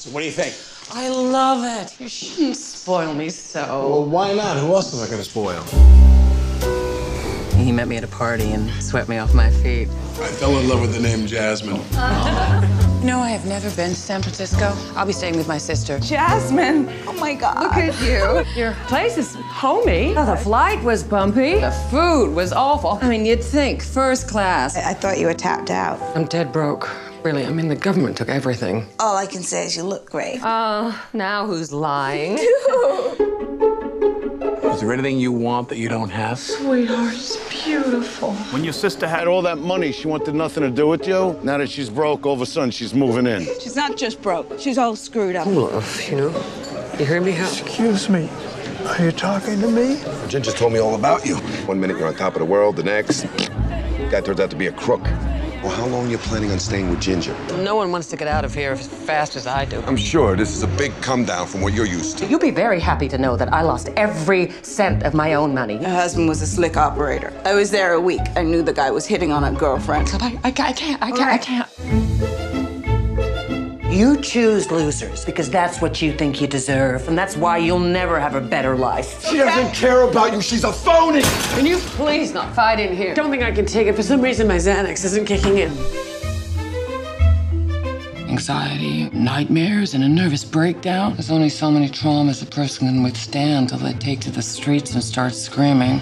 So what do you think? I love it. You shouldn't spoil me so. Well, why not? Who else am I going to spoil? He met me at a party and swept me off my feet. I fell in love with the name Jasmine. You know, I have never been to San Francisco. I'll be staying with my sister. Jasmine! Oh my God. Look at you. Your place is homey. Oh, the flight was bumpy. The food was awful. I mean, you'd think first class. I thought you were tapped out. I'm dead broke. Really, I mean, the government took everything. All I can say is you look great. Now who's lying? Is there anything you want that you don't have? Sweetheart, it's beautiful. When your sister had all that money, she wanted nothing to do with you. Now that she's broke, all of a sudden she's moving in. She's not just broke. She's all screwed up. Love, you know? You hear me? Excuse me. Are you talking to me? Ginger told me all about you. One minute you're on top of the world, the next, guy turns out to be a crook. Well, how long are you planning on staying with Ginger? No one wants to get out of here as fast as I do. I'm sure this is a big come down from what you're used to. You'll be very happy to know that I lost every cent of my own money. Her husband was a slick operator. I was there a week. I knew the guy was hitting on a girlfriend. I can't. You choose losers because that's what you think you deserve, and that's why you'll never have a better life. She doesn't care about you. She's a phony. Can you please not fight in here? Don't think I can take it. For some reason, my Xanax isn't kicking in. Anxiety, nightmares, and a nervous breakdown. There's only so many traumas a person can withstand till they take to the streets and start screaming.